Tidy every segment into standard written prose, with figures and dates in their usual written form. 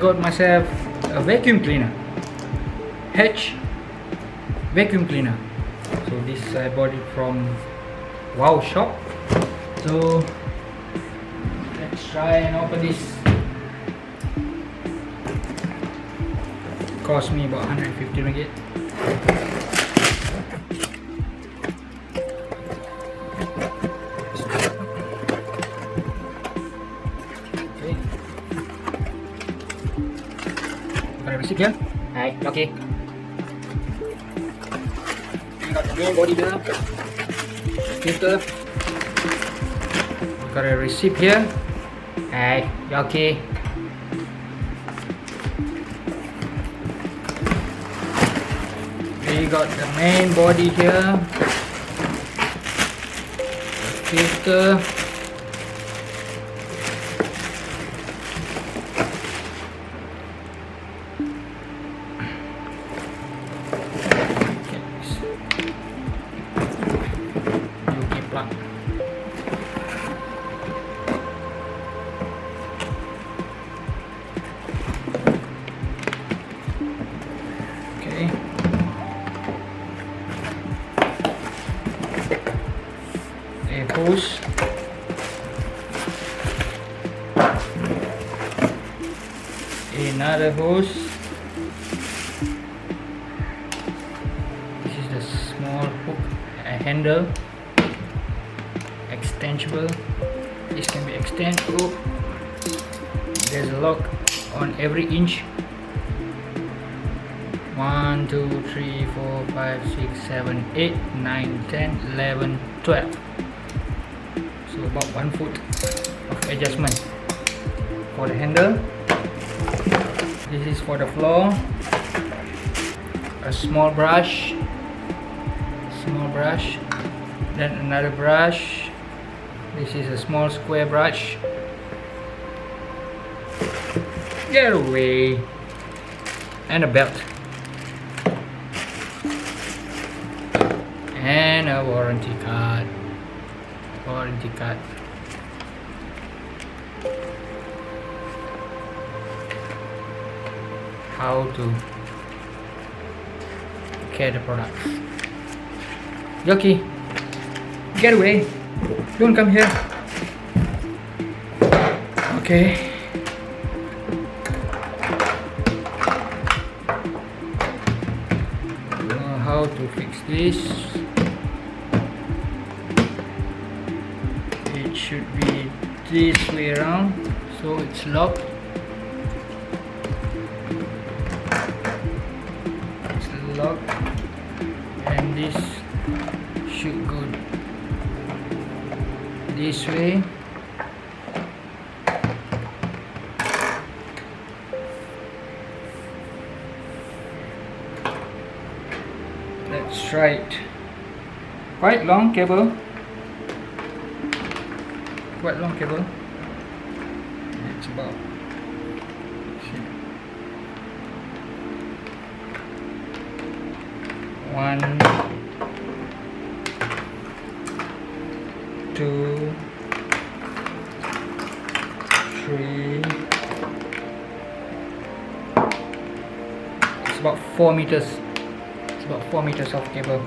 got myself a vacuum cleaner, Hetch vacuum cleaner. So this I bought it from Wowshop. So let's try and open this. Cost me about 150 ringgit. Okay. Got a receipt here. Hi, okay. Got the main body here. Filter. Got a receipt here. Hi, okay. We got the main body here, the filter, UK plug. Okay. A hose, another hose. This is the small hook handle, extensible. This can be extended. Oh, there's a lock on every inch. 1, 2, 3, 4, 5, 6, 7, 8, 9, 10, 11, 12. So about 1 foot of adjustment for the handle. This is for the floor. A small brush, then another brush. This is a small square brush. Get away. And a belt. And a warranty card. How to care the products. Yoki, get away. Don't come here. Okay. Know how to fix this. It should be this way around, so it's locked. It's locked, and this should go this way. Let's try it. Quite long cable. It's about one, two, three. It's about 4 meters. It's about 4 meters of cable.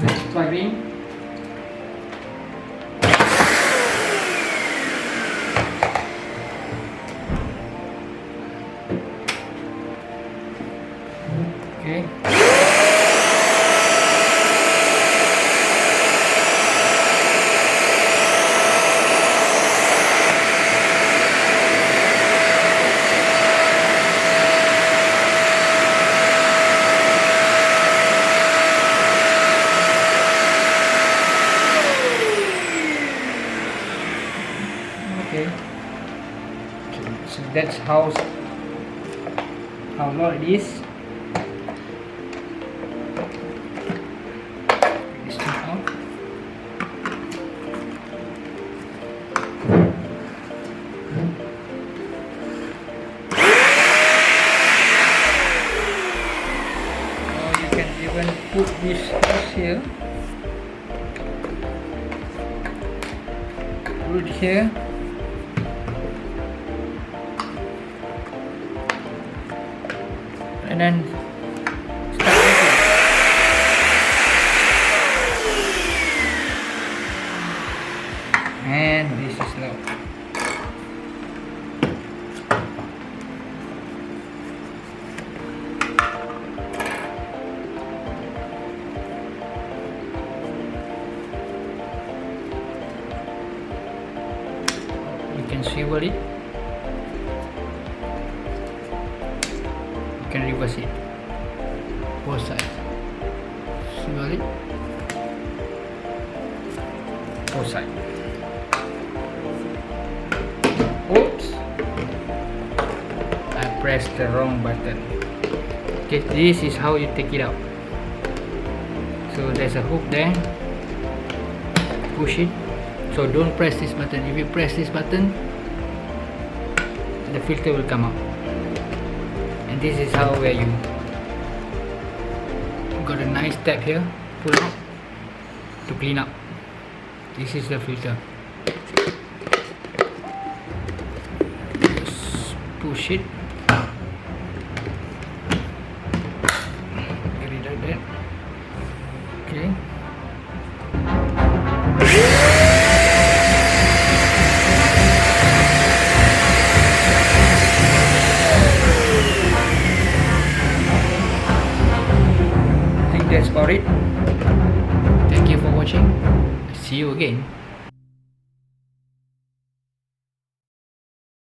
Let's plug it in. Okay. Okay. So that's how long it is. Put this here, put it here, and then start vacuum. And this is low. You can swivel it. You can reverse it. Both sides. Swivel it. Both sides. Oops! I pressed the wrong button. Okay, this is how you take it out. So there's a hook there. Push it. So don't press this button. If you press this button, the filter will come out. And this is how where you got a nice tab here. Pull out to clean up. This is the filter. Just push it. Get it like that. Okay. I think that's about it. Thank you for watching. See you again.